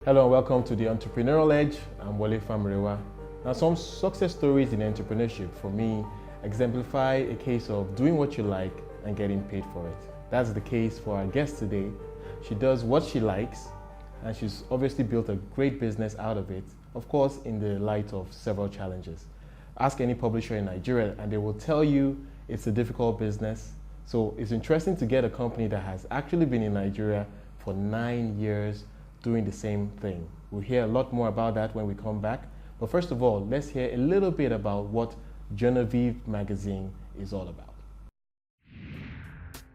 Hello and welcome to the Entrepreneurial Edge. I'm Wale Famirewa. Now, some success stories in entrepreneurship for me exemplify a case of doing what you like and getting paid for it. That's the case for our guest today. She does what she likes and she's obviously built a great business out of it, of course, in the light of several challenges. Ask any publisher in Nigeria and they will tell you it's a difficult business. So it's interesting to get a company that has actually been in Nigeria for 9 years doing the same thing. We'll hear a lot more about that when we come back. But first of all, let's hear a little bit about what Genevieve Magazine is all about.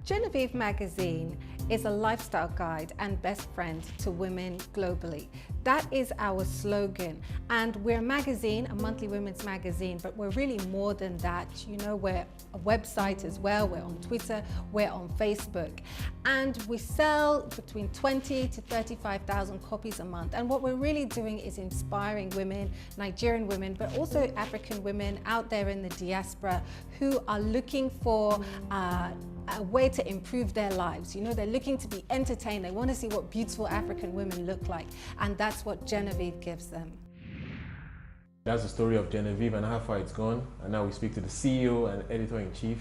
Genevieve Magazine is a lifestyle guide and best friend to women globally. That is our slogan. And we're a magazine, a monthly women's magazine, but we're really more than that. You know, we're a website as well. We're on Twitter, we're on Facebook. And we sell between 20 to 35,000 copies a month. And what we're really doing is inspiring women, Nigerian women, but also African women out there in the diaspora who are looking for a way to improve their lives. You know, they're looking to be entertained. They want to see what beautiful African women look like. And that's what Genevieve gives them. That's the story of Genevieve and how far it's gone. And now we speak to the CEO and editor-in-chief,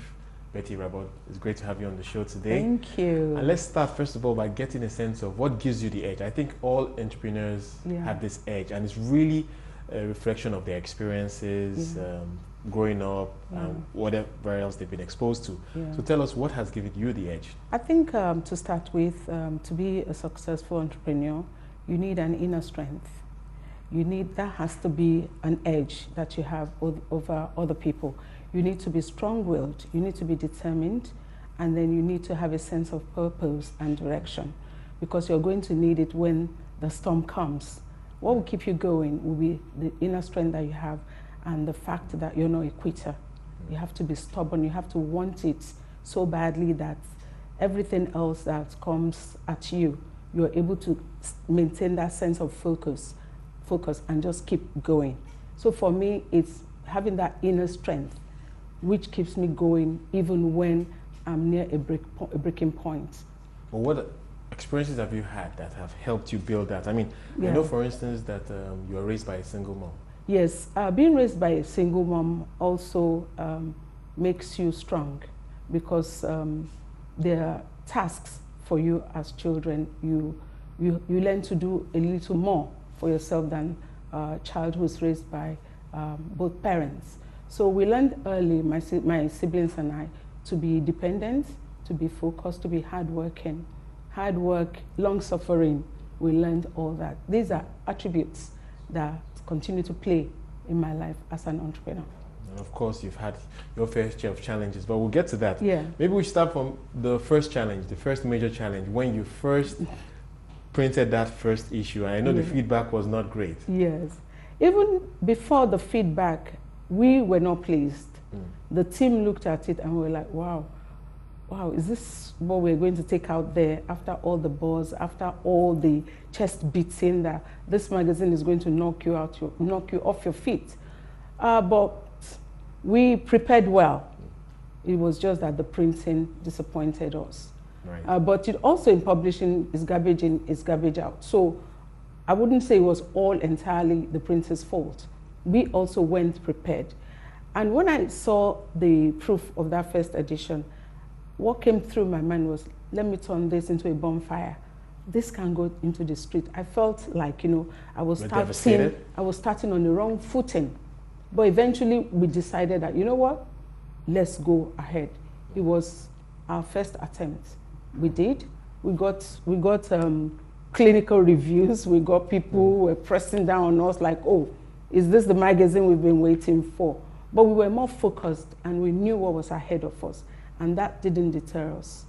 Betty Rabot. It's great to have you on the show today. Thank you. And let's start first of all by getting a sense of what gives you the edge. I think all entrepreneurs have this edge, and it's really a reflection of their experiences, growing up, and whatever else they've been exposed to. So tell us, what has given you the edge? I think to start with, to be a successful entrepreneur, you need an inner strength. That has to be an edge that you have over other people. You need to be strong-willed, you need to be determined, and then you need to have a sense of purpose and direction, because you're going to need it when the storm comes. What will keep you going will be the inner strength that you have and the fact that you're not a quitter. You have to be stubborn, you have to want it so badly that everything else that comes at you, you're able to maintain that sense of focus and just keep going. So for me, it's having that inner strength which keeps me going even when I'm near a breaking point. Well, what experiences have you had that have helped you build that? I mean, I know, for instance, that you were raised by a single mom. Yes, being raised by a single mom also makes you strong, because there are tasks for you as children. You learn to do a little more for yourself than a child who is raised by both parents. So we learned early, my siblings and I, to be dependent, to be focused, to be hardworking. Hard work, long-suffering, we learned all that. These are attributes that continue to play in my life as an entrepreneur. And of course, you've had your fair share of challenges, but we'll get to that. Yeah. Maybe we start from the first challenge, the first major challenge, when you first printed that first issue. And I know the feedback was not great. Yes. Even before the feedback, we were not pleased. The team looked at it and we were like, wow, is this what we're going to take out there after all the buzz, after all the chest beating that this magazine is going to knock you off your feet? But we prepared well. It was just that the printing disappointed us. Right. But it also, in publishing, is garbage in, is garbage out. So I wouldn't say it was all entirely the printer's fault. We also went prepared. And when I saw the proof of that first edition, what came through my mind was, let me turn this into a bonfire. This can go into the street. I felt like, you know, I was starting on the wrong footing. But eventually we decided that, you know what, let's go ahead. It was our first attempt. We did. We got clinical reviews. We got people who were pressing down on us like, oh, is this the magazine we've been waiting for? But we were more focused and we knew what was ahead of us. And that didn't deter us.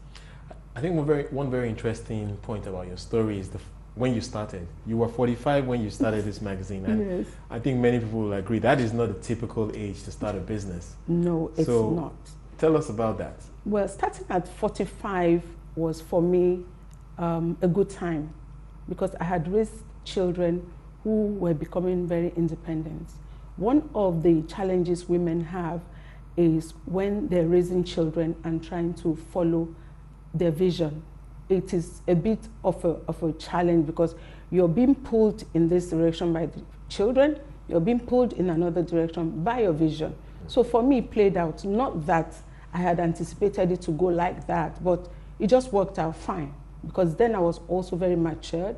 I think one very interesting point about your story is when you started. You were 45 when you started this magazine. And I think many people will agree that is not a typical age to start a business. No, it's not. Tell us about that. Well, starting at 45 was for me a good time, because I had raised children who were becoming very independent. One of the challenges women have is when they're raising children and trying to follow their vision. It is a bit of a challenge, because You're being pulled in this direction by the children, you're being pulled in another direction by your vision. So for me, it played out, not that I had anticipated it to go like that, but it just worked out fine, because then I was also very matured.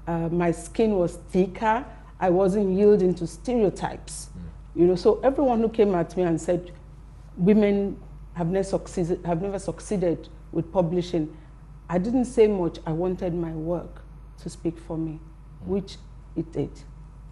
My skin was thicker. I wasn't yielding to stereotypes. You know, so everyone who came at me and said, women have never succeeded with publishing, I didn't say much. I wanted my work to speak for me, which it did.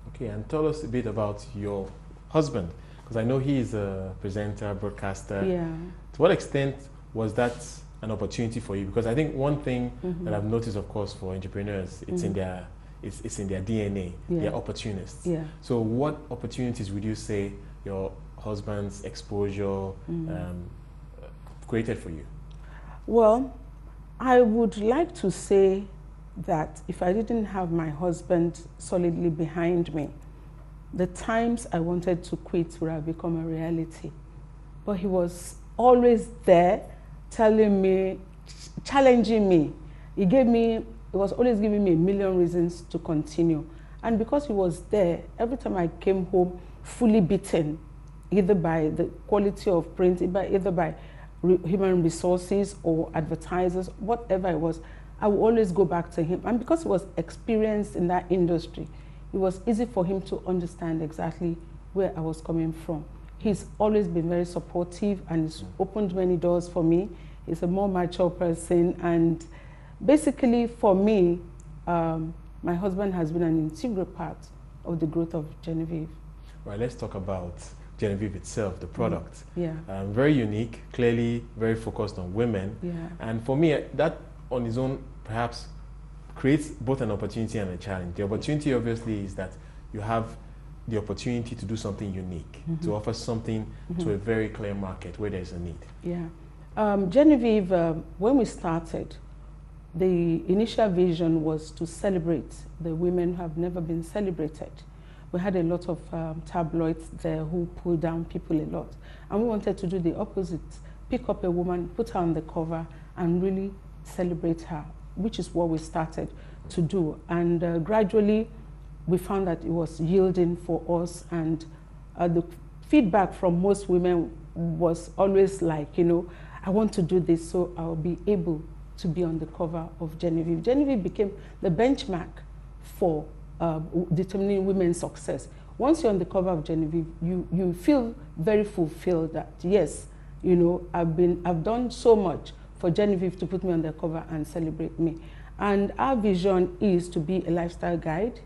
Okay, and tell us a bit about your husband, because I know he is a presenter, broadcaster. Yeah. To what extent was that an opportunity for you? Because I think one thing that I've noticed, of course, for entrepreneurs, it's in their DNA. Yeah. They're opportunists. Yeah. So what opportunities would you say your husband's exposure created for you? Well, I would like to say that if I didn't have my husband solidly behind me, the times I wanted to quit would have become a reality. But he was always there, telling me, challenging me. He was always giving me a million reasons to continue. And because he was there, every time I came home fully beaten, either by the quality of print, either by human resources or advertisers, whatever it was, I would always go back to him. And because he was experienced in that industry, it was easy for him to understand exactly where I was coming from. He's always been very supportive, and he's opened many doors for me. He's a more mature person, and basically for me, my husband has been an integral part of the growth of Genevieve. Right, let's talk about Genevieve itself, the product. Yeah. Very unique, clearly very focused on women. Yeah. And for me, that on its own perhaps creates both an opportunity and a challenge. The opportunity obviously is that you have the opportunity to do something unique, to offer something to a very clear market where there's a need. Yeah. Genevieve, when we started, the initial vision was to celebrate the women who have never been celebrated. We had a lot of tabloids there who pulled down people a lot. And we wanted to do the opposite, pick up a woman, put her on the cover, and really celebrate her, which is what we started to do. And gradually, we found that it was yielding for us. And the feedback from most women was always like, you know, I want to do this so I'll be able to be on the cover of Genevieve. Genevieve became the benchmark for determining women's success. Once you're on the cover of Genevieve, you feel very fulfilled that, yes, you know, I've done so much for Genevieve to put me on the cover and celebrate me. And our vision is to be a lifestyle guide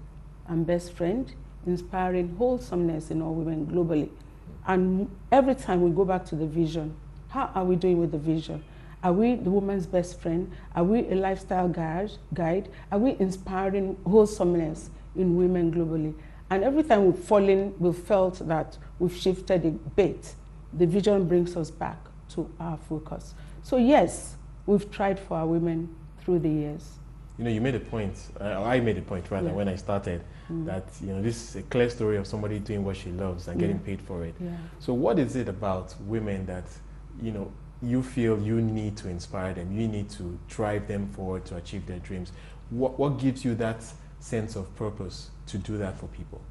and best friend, inspiring wholesomeness in all women globally. And every time we go back to the vision, how are we doing with the vision? Are we the woman's best friend? Are we a lifestyle guide? Are we inspiring wholesomeness in women globally? And every time we've felt that we've shifted a bit, the vision brings us back to our focus. So yes, we've tried for our women through the years. You know, you made a point, I made a point rather, when I started, that, you know, this is a clear story of somebody doing what she loves and getting paid for it. Yeah. So what is it about women that, you know, you feel you need to inspire them, you need to drive them forward to achieve their dreams? What gives you that sense of purpose to do that for people?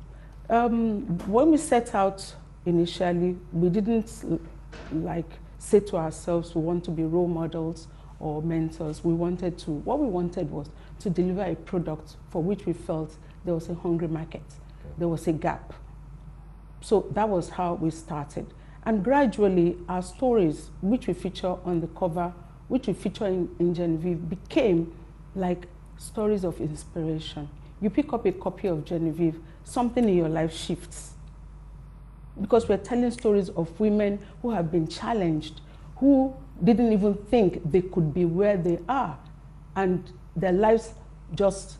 When we set out initially, we didn't say to ourselves we want to be role models or mentors. What we wanted was to deliver a product for which we felt there was a hungry market, there was a gap. So that was how we started. And gradually, our stories, which we feature on the cover, which we feature in Genevieve, became like stories of inspiration. You pick up a copy of Genevieve, something in your life shifts. Because we're telling stories of women who have been challenged, who didn't even think they could be where they are, and their lives just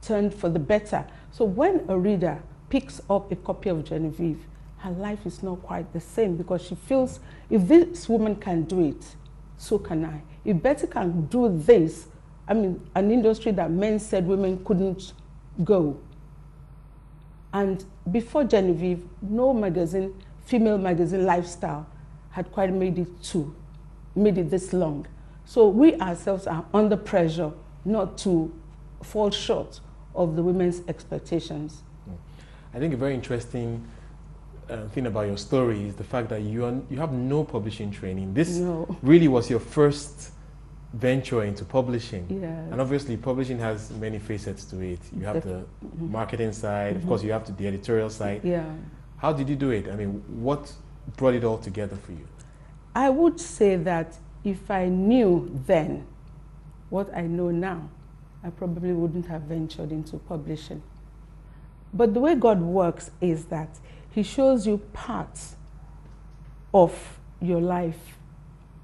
turned for the better. So when a reader picks up a copy of Genevieve, her life is not quite the same, because she feels, if this woman can do it, so can I. If Betty can do this, I mean, an industry that men said women couldn't go. And before Genevieve, no magazine, female magazine lifestyle, had quite made it this long. So we ourselves are under pressure not to fall short of the women's expectations. I think a very interesting thing about your story is the fact that you have no publishing training. This No. really was your first venture into publishing. Yes. And obviously publishing has many facets to it. You have the marketing side, of course you have the editorial side. Yeah. How did you do it? I mean, what brought it all together for you? I would say that if I knew then what I know now, I probably wouldn't have ventured into publishing. But the way God works is that He shows you parts of your life,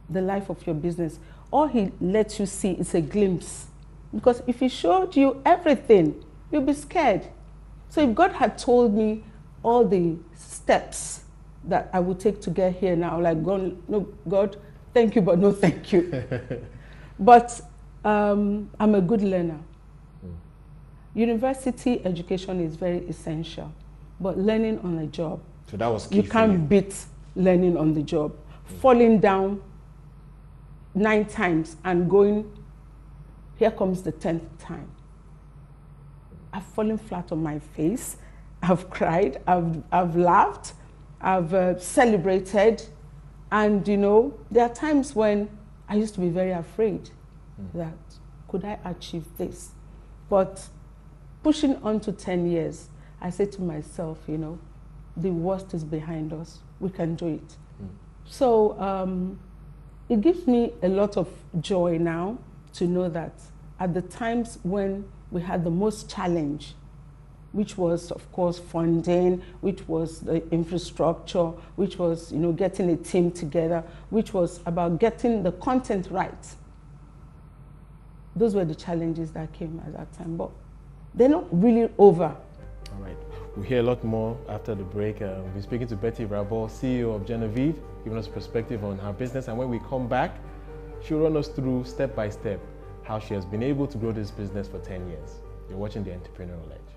the life of your business. All He lets you see is a glimpse. Because if He showed you everything, you'll be scared. So if God had told me all the steps that I would take to get here now, like, God, no, God, thank you, but no thank you. But I'm a good learner. University education is very essential, but learning on the job, So that was key you for can't beat learning on the job. Falling down 9 times and going, here comes the 10th time. I've fallen flat on my face, I've cried, I've laughed, I've celebrated, and you know, there are times when I used to be very afraid that could I achieve this? But pushing on to 10 years, I say to myself, you know, the worst is behind us. We can do it. So it gives me a lot of joy now to know that at the times when we had the most challenge, which was, of course, funding, which was the infrastructure, which was, you know, getting a team together, which was about getting the content right. Those were the challenges that came at that time, but they're not really over. All right. We'll hear a lot more after the break. We'll be speaking to Betty Rabor, CEO of Genevieve, giving us perspective on her business. And when we come back, she'll run us through step by step how she has been able to grow this business for 10 years. You're watching The Entrepreneurial Edge.